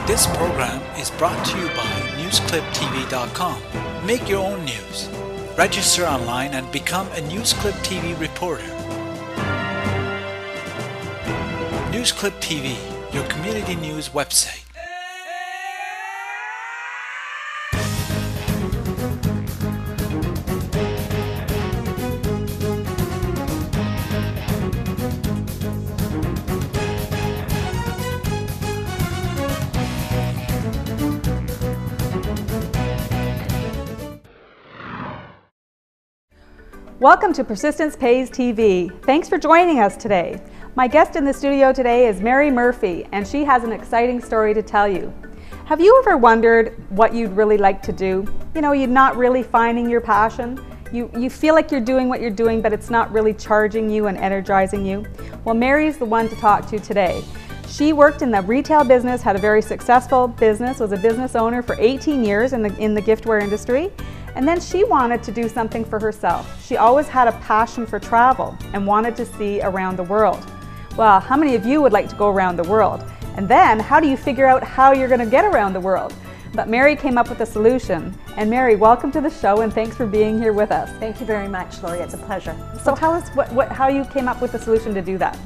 This program is brought to you by NewsClipTV.com. Make your own news. Register online and become a NewsClip TV reporter. NewsClip TV, your community news website. Welcome to Persistence Pays TV. Thanks for joining us today. My guest in the studio today is Mary Murphy, and she has an exciting story to tell you. Have you ever wondered what you'd really like to do? You know, you're not really finding your passion. You feel like you're doing what you're doing, but it's not really charging you and energizing you. Well, Mary's the one to talk to today. She worked in the retail business, had a very successful business, was a business owner for 18 years in the giftware industry. And then she wanted to do something for herself. She always had a passion for travel and wanted to see around the world. Well, how many of you would like to go around the world? And then how do you figure out how you're going to get around the world? But Mary came up with a solution. And Mary, welcome to the show and thanks for being here with us. Thank you very much, Lori. It's a pleasure. So tell us how you came up with the solution to do that.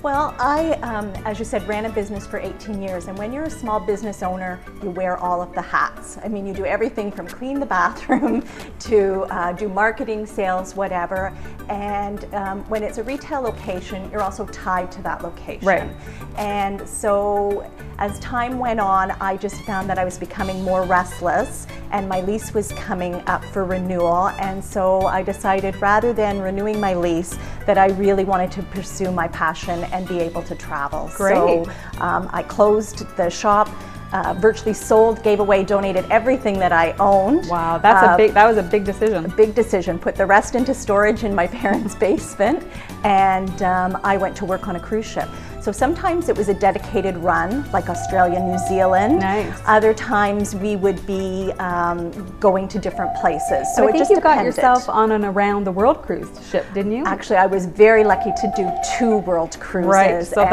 Well, I, as you said, ran a business for 18 years, and when you're a small business owner, you wear all of the hats. I mean, you do everything from clean the bathroom to do marketing, sales, whatever, and when it's a retail location, you're also tied to that location. Right. And so as time went on, I just found that I was becoming more restless, and my lease was coming up for renewal, and so I decided rather than renewing my lease that I really wanted to pursue my passion and be able to travel. Great. So I closed the shop, virtually sold, gave away, donated everything that I owned. Wow, that was a big decision. A big decision. Put the rest into storage in my parents' basement, and I went to work on a cruise ship. So sometimes it was a dedicated run, like Australia, New Zealand. Nice. Other times we would be going to different places. So I think it just you got depended. yourself on an around the world cruise ship, didn't you? Actually, I was very lucky to do 2 world cruises. Right. So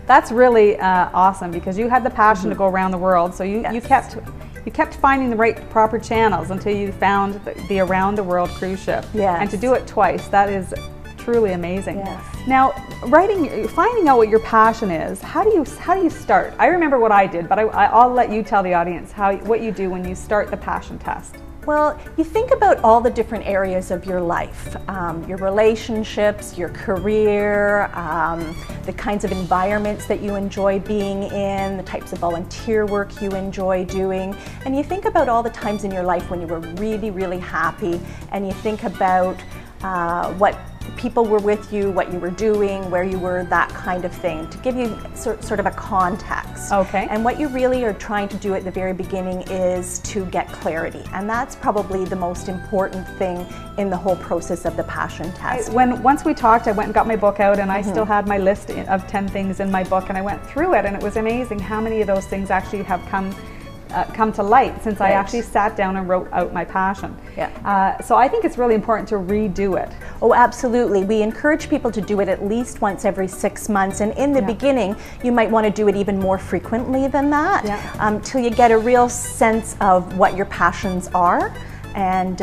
that's really awesome because you had the passion to go around the world. So you kept finding the right proper channels until you found the around the world cruise ship. Yes. And to do it twice, that is truly amazing. Yes. Now, finding out what your passion is, how do you start? I remember what I did, but I'll let you tell the audience what you do when you start the passion test. Well, you think about all the different areas of your life, your relationships, your career, the kinds of environments that you enjoy being in, the types of volunteer work you enjoy doing, and you think about all the times in your life when you were really, really happy, and you think about what people were with you, what you were doing, where you were, that kind of thing, to give you sort of a context. Okay. And what you really are trying to do at the very beginning is to get clarity. And that's probably the most important thing in the whole process of the passion test. Once we talked, I went and got my book out, and I still had my list of 10 things in my book, and I went through it, and it was amazing how many of those things actually have come to light since I actually sat down and wrote out my passion. Yeah. So I think it's really important to redo it. Oh, absolutely. We encourage people to do it at least once every 6 months, and in the beginning you might want to do it even more frequently than that, till you get a real sense of what your passions are. And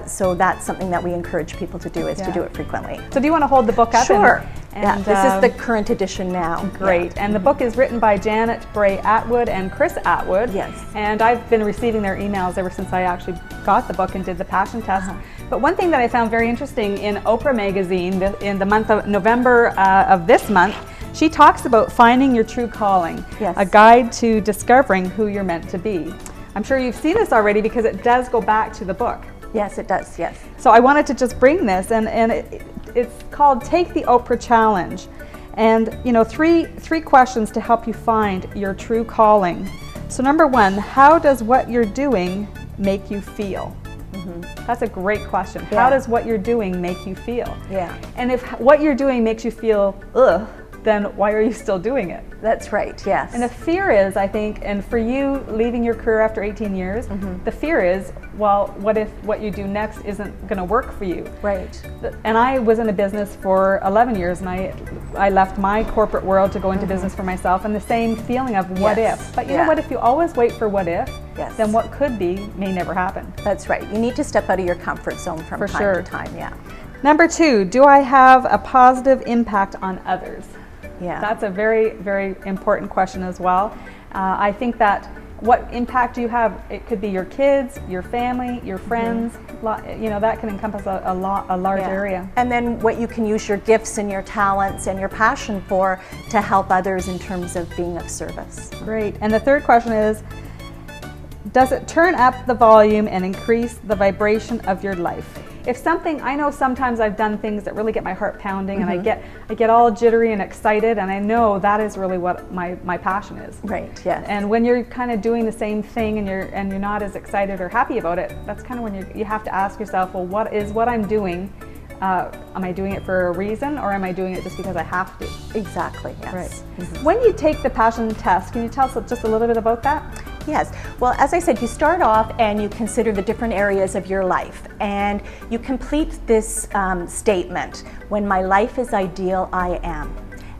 so that's something that we encourage people to do, is to do it frequently. So do you want to hold the book up? Sure. And this is the current edition now. Great. Yeah. And the book is written by Janet Bray Atwood and Chris Atwood. Yes. And I've been receiving their emails ever since I actually got the book and did the passion test. But one thing that I found very interesting in Oprah magazine in the month of November of this month, she talks about finding your true calling, a guide to discovering who you're meant to be. I'm sure you've seen this already because it does go back to the book. Yes, it does, yes. So I wanted to just bring this, and it's called Take the Oprah Challenge. And, you know, three questions to help you find your true calling. So number 1, how does what you're doing make you feel? That's a great question. How does what you're doing make you feel? Yeah. And if what you're doing makes you feel, ugh, then why are you still doing it? That's right, yes. And the fear is, I think, and for you leaving your career after 18 years, the fear is, well, what if what you do next isn't going to work for you? Right. And I was in a business for 11 years, and I left my corporate world to go into business for myself, and the same feeling of what if. But you know what, if you always wait for what if, then what could be may never happen. That's right. You need to step out of your comfort zone from time to time, Number 2, do I have a positive impact on others? Yeah. That's a very, very important question as well. I think that what impact do you have? It could be your kids, your family, your friends. You know, that can encompass a large area. And then what you can use your gifts and your talents and your passion for to help others in terms of being of service. Great. And the third question is, does it turn up the volume and increase the vibration of your life? If something, I know sometimes I've done things that really get my heart pounding, and I get all jittery and excited, and I know that is really what my passion is. Right, yes. And when you're kind of doing the same thing and you're not as excited or happy about it, that's kind of when you have to ask yourself, well, what I'm doing, am I doing it for a reason, or am I doing it just because I have to? Exactly, yes. Right. When you take the passion test, can you tell us just a little bit about that? Yes. Well, as I said, you start off and you consider the different areas of your life, and you complete this statement, when my life is ideal, I am.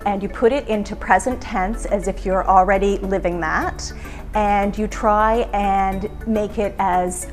And you put it into present tense as if you're already living that, and you try and make it as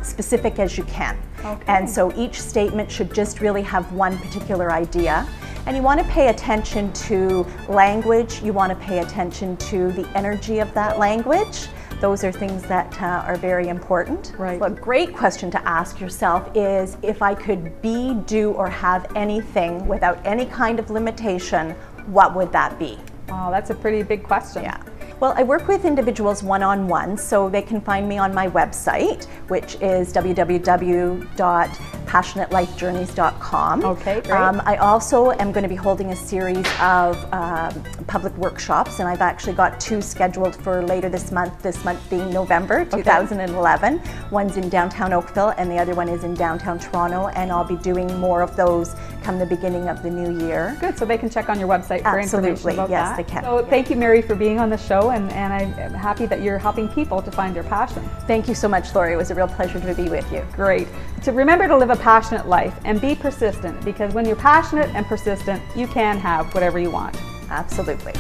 specific as you can. Okay. And so each statement should just really have one particular idea. And you want to pay attention to language, you want to pay attention to the energy of that language. Those are things that are very important. Right. So a great question to ask yourself is, if I could be, do, or have anything without any kind of limitation, what would that be? Wow, that's a pretty big question. Yeah. Well, I work with individuals one-on-one, so they can find me on my website, which is www.passionatelifejourneys.com. Okay, great. I also am going to be holding a series of public workshops, and I've actually got 2 scheduled for later this month being November 2011. Okay. One's in downtown Oakville, and the other one is in downtown Toronto, and I'll be doing more of those come the beginning of the new year. Good, so they can check on your website for information about that. Yes, they can. So thank you, Mary, for being on the show, and I'm happy that you're helping people to find their passion. Thank you so much, Lori. It was a real pleasure to be with you. Great. So remember to live a passionate life and be persistent, because when you're passionate and persistent, you can have whatever you want. Absolutely.